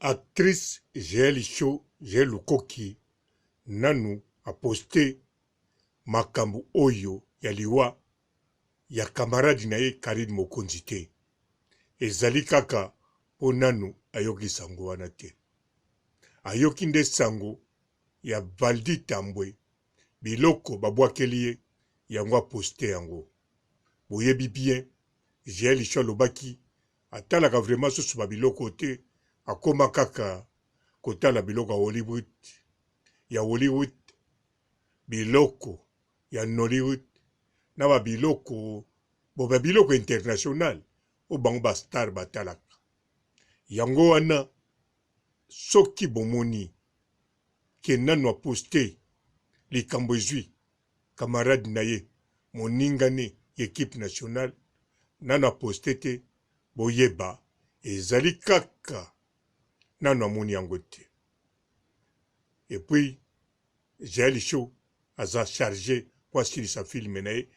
Actrice Géel Show, Géel Lukoki, nanu a posté makambu oyo ya liwa ya camarade na ye Karine Mokonzi te. Ezali kaka po nanu ayoki sango wana te. Ayoki nde sango ya Valdi Tambwe, biloko babwakeli ye yango a posté yango. Boyebi bien, Géel Show lobaki atalaka vraiment susu ba biloko te, akoma kaka kotala biloko ya Hollywood, biloko ya Nollywood, na ba biloko international o bango ba star batalaka. Yango wana soki bomoni ke nanu a posté likambo ezwi camarade na ye moningane équipe nationale, nanu a posté te, boyeba ezali kaka nanu amoni yango te. Et puis Géel Show aza chargé pour asilisa filme na ye.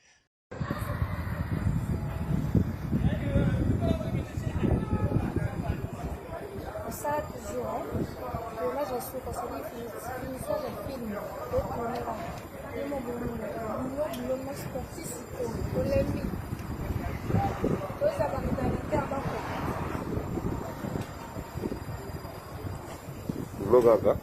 Gaga.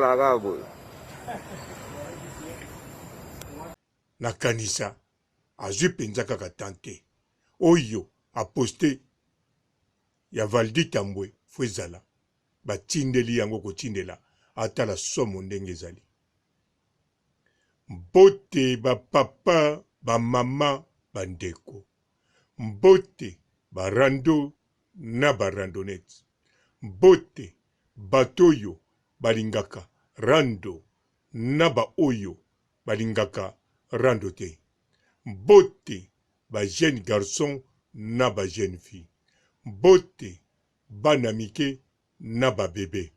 La gabo. Nakanisa azwi penza kaka tante oyo a posté ya Valdi Tambwe fo ezala batindeli yango kotindela atala somo ndenge ezali. Mbote bapapa bamama bandeko, mbote barando na barandonete, mbote bato oyo balingaka rando na ba oyo balingaka rando te, mbote ba jeune garçon na ba jeune fille, mbote bana mike na ba bébé,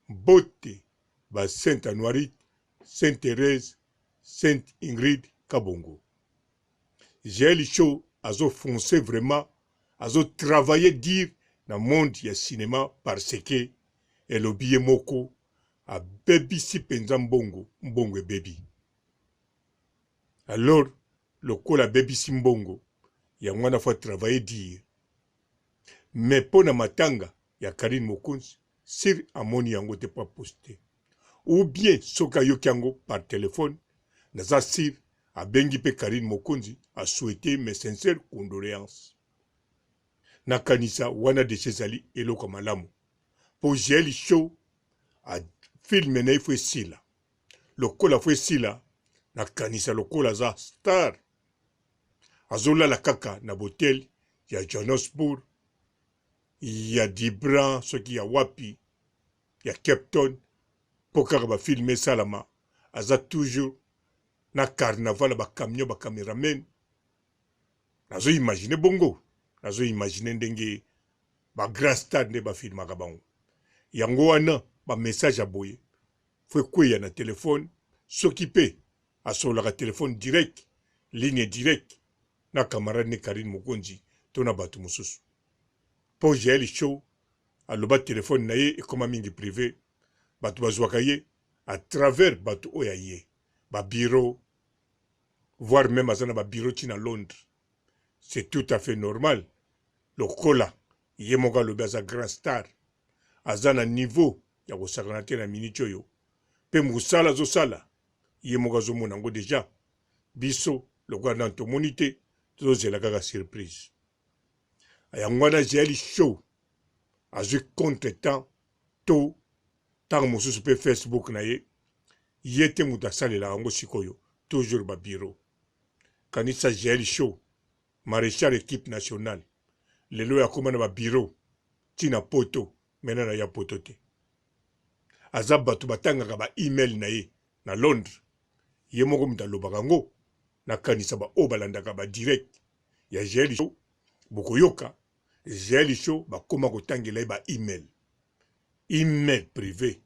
mbote ba Sainte Anoirite, Sainte Thérèse, Sainte Ingrid Kabongo. Géel Show azo foncé vraiment, azo travailler dire na monde ya cinéma parce que elobi moko a bebisi penza mbongo ebebi. Alors, lokola bebisi mbongo, ya mwana faut travailler dire. Mais pona matanga ya Karine Mokonzi, sir amoni yango te pas posté. Ou bien soka yoki yango par téléphone, naza sir abengi pe Karine Mokonzi a souhaité mes sincères condoléances. Nakanisa wana de chezali eloko malamu. Po Géel Show a filme na ifo esila. Lokola fo esila, nakanisa lokola za star. Azola la kaka na botel ya Johannesburg, ya Dibra, soki ya wapi, ya Captain, po kaka ba filme salama, aza toujours na carnaval ba camion ba cameraman. Nazo imagine bongo, nazo imagine ndenge ba grand star ne ba filmaka bango. Yango wana ba message aboye, fwe kweya na telefone, soki pe asolaka telefone direct, ligne direct, na camarade ne Karine Mokonzi, to na batu mosusu. Po Géel Show, aloba telefone na ye ekoma mingi privé, batu bazwaka ye à travers batu oya ye, ba bureau, voire même azana ba bureau tina Londres. C'est tout à fait normal. Lokola, ye moka alobi aza grand star, azana niveau ya kosakana te na miniti oyo, pe mosala azosala, ye moka azomona yango deja. Biso, lokola na tomoni te, tozozela kaka surprise. Yango wana Géel Show azwi contre-temps to tango mosusu pe Facebook na ye, ye te mutu asalela yango sikoyo, toujours ba bureau. Kanisa Géel Show, maréchal équipe nationale, lelo ya koma na ba bureau tina poto, mena na ya poto te. Aza batu batangaka ba email na ye, na Londres ye moko mutu alobaka ngo nakanisa baoyo balandaka badirect ya GL Show bokoyoka GL Show bakoma kotangela ye ba-email email privé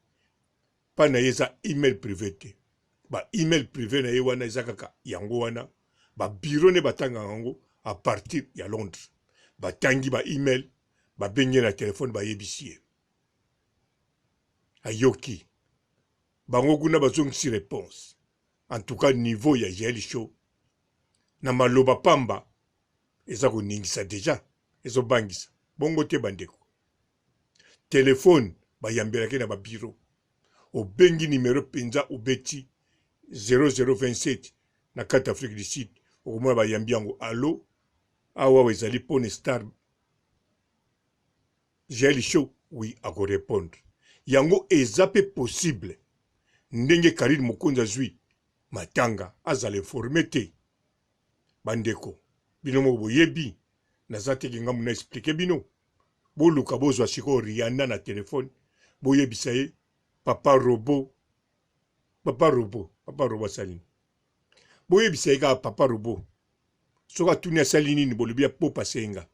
pa na ye eza email privé te ba-email privé na ye wana eza kaka yango wana babiro ne batangaka yango a partir ya Londres batangi ba-email babengi na telefone bayebisi ye ayoki bango kuna bazongisi réponse en tout cas niveau ya GL Show na maloba pamba eza koningisa deja ezobangisa bongo te bandeko telefone bayambelaki na babiro obengi numero penza obeti 0027 na kati Afrique du Sud okomona bayambi yango allo awa ezali pone star GL Show oui akorépondre yango eza pe possible ndenge Karine Mokonzi azwi matanga azala informé te bandeko bino mo boyebi naza teke ngambu na expliqué bino boluka bozwa siko Rihanna na telefone boyebisa ye papa robot asalini boyebisa ye kaka papa robot soki atuni asali nini bolobi ya po pasenga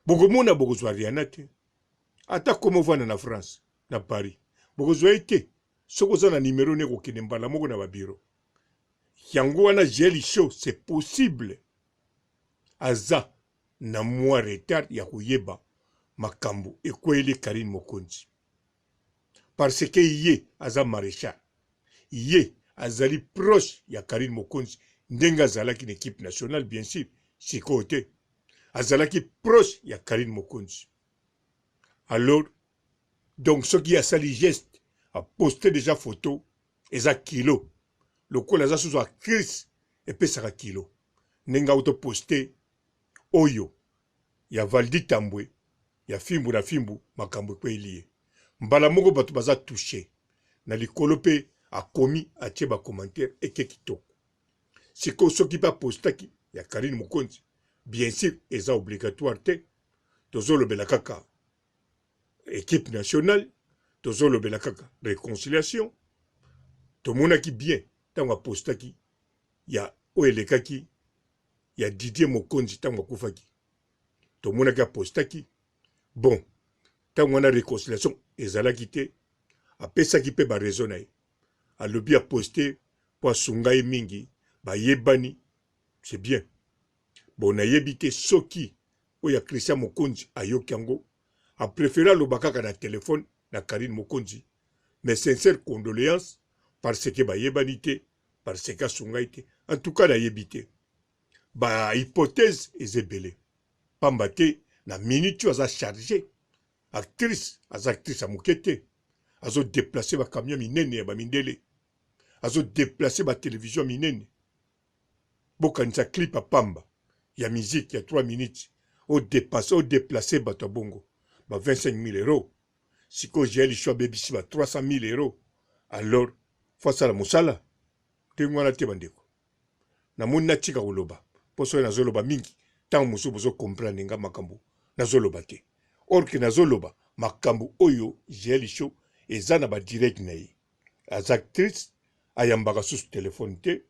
bokomona bokozwa Rihanna te ata koma ovanda na France na Paris bokozwa ye te soki oza na nimero ne kokende mbala moko na babiro yango wana GL Show c'est possible aza na mwa retard ya koyeba makambo ekweli Karine Mokonzi parce que ye aza maréchal ye azali proche ya Karine Mokonzi ndenge azalaki na équipe nationale bien sûr sikoyo te azalaki proche ya Karine Mokonzi alors donc soki asali geste a posté déjà photo eza kilo lokola aza susu actrice epesaka kilo ndenge auto poste oyo ya Valdi Tambwe ya fimbu na fimbu makambo ekweli ye mbala moko bato baza touché na likolo pe akomi atie ba commentaire eke kitoko siko soki pa postaki ya Karine Mokonzi bien sûr eza obligatoire te tozolobela kaka équipe nationale tozolobela kaka réconciliation tomonaki bien ntango apostaki ya oyo elekaki ya Didier Mokonzi ntango akufaki tomonaki apostaki bon ntango wana réconciliation ezalaki te apesaki mpe baraison na ye alobi aposte mpo asunga ye mingi bayebani c'est bien bon nayebi te soki oyo ya Christian Mokonzi ayoki yango apréféré aloba kaka na telefone na Karine Mokonzi mais sincère condoléance parce que bayebani te parce que asungai te en tout cas nayebi te ba hypothèse eza ebele pamba te na minute aza chargé actrice aza actrice amoke te azo déplacer ba camion minene ya bamindele azo déplacer ba télévision minene bokanisa clip apamba ya musique ya 3 minutes au déplacer bato bongo ba 25 000 euros siko GL Show bebisi ba 300 000 euros alors face à la mosala tengwana te bandeko na moni natika koloba poso na zoloba mingi tant musu bozo comprendre nga makambo na zoloba te or que na zoloba makambo oyo GL Show eza na ba direct na ye as actrice ayambaka sous téléphone te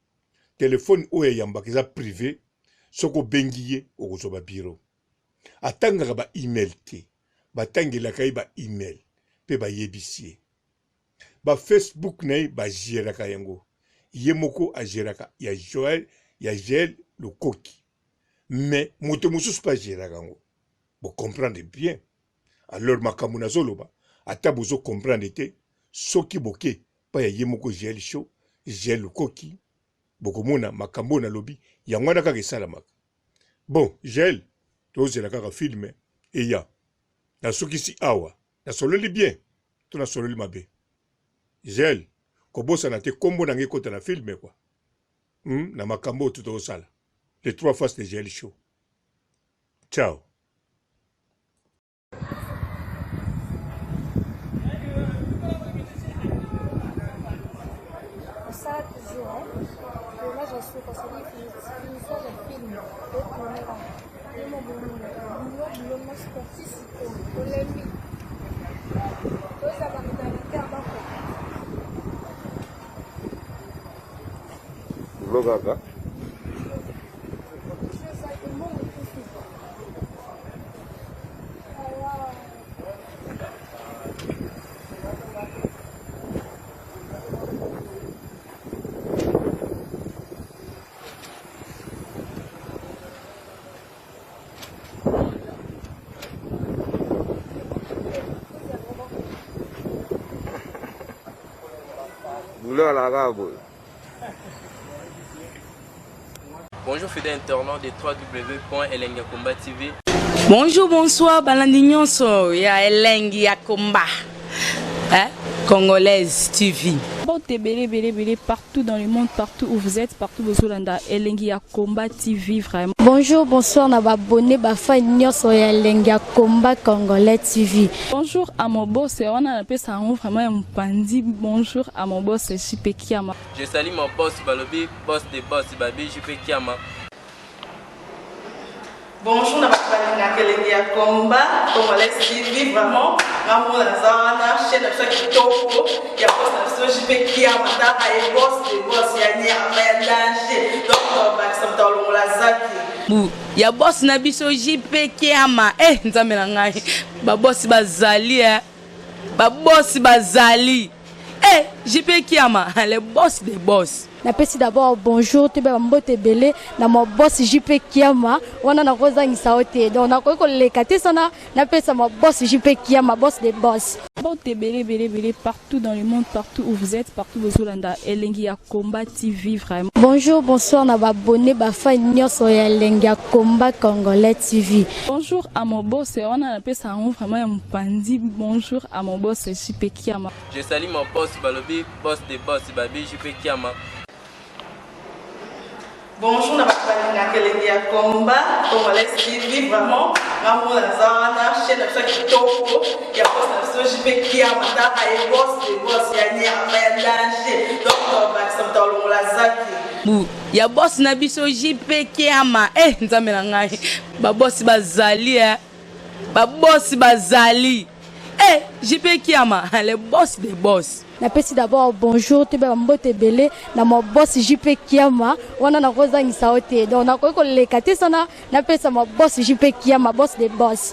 téléphone oyo ayambaka eza privé soko bengi ye okozoba biro atangaka ba email te batangelaka ye ba email pe bayebisi ye ba Facebook na ye bagéraka yango ye moko agéraka ya Joël ya GL Lokoki mais moto mosusu pa géraka yango bo comprendre bien alors makambo nazoloba ata bozo comprendre te soki boke pa ya ye moko GL Show GL Lokoki bokomona makambo na lobi yango wana kaka esalamaka bon GL tozela kaka filme eya nasukisi awa nasololi bien to nasololi mabe GL kobosana te kombo nange kota na filme kwa na makambo tutosala les 3 faces de GL Show ciao. Ça toujours, que là j'en suis parce que une fois j'ai filmé, et on est là. Et mon boulot, sportif, c'est pour l'ennemi. Donc ça va me donner un terme. Bulo kaka. Bulo la kaka. Bonjour fidèles internautes de www.elengiakomba TV. Bonjour, bonsoir, balandi nyonso ya Elengi ya Komba, Congolaise TV. Bon, bélé partout dans le monde, partout où vous êtes, partout où vous êtes, Elengi ya Komba TV vraiment. Bonjour, bonsoir, na abonné bafa nyonso ya Elengi ya Komba Congolais TV. Bonjour à mon boss, on a appelé ça vraiment un pandi. Bonjour à mon boss, JP Kiama. Je salue mon boss Balobi, boss des boss Babi, JP Kiama. Bonjour, na Elengi ya Komba Congolais TV vraiment. Ngamo na zana chaîne ça kitoko ya boss na JP Kiama ta ay boss des boss ya ni ya danger. Donc ba samta longola zaki. Ya boss na biso JP Kiama nzambe na ngai ba boss bazali ba boss bazali JP Kiama le boss des boss. Napesi d'abord bonjour te ba mbote belé na mo boss JP Kiama wana na kozangisa ote donc na ko lekate sana napesa mo boss JP Kiama boss des boss. Bon, bélé partout dans le monde, partout où vous êtes, partout où vous êtes, Elengi ya Komba TV vraiment. Bonjour, bonsoir, na abonné bafa nyonso ya Elengi ya Komba Congolais TV. Bonjour à mon boss, on a appelé ça vraiment un pandi. Bonjour à mon boss JP Kiama. Je salue mon boss Balobi, boss des boss Babi, JP Kiama. Bonjour, na Elengi ya Komba Congolais TV vraiment. Ngamo na zana chaîne ça kitoko ya boss na JP Kiama ta ay boss des boss ya ni ya danger. Donc ba samta longola zaki. Ya boss na biso JP Kiama nzambe na ngai ba boss bazali ba boss bazali JP Kiama le boss des boss. Napesi d'abord bonjour te ba mbote belé na mo boss JP Kiama wana na kozangisa ote donc na ko lekate sana napesa mo boss JP Kiama boss des boss.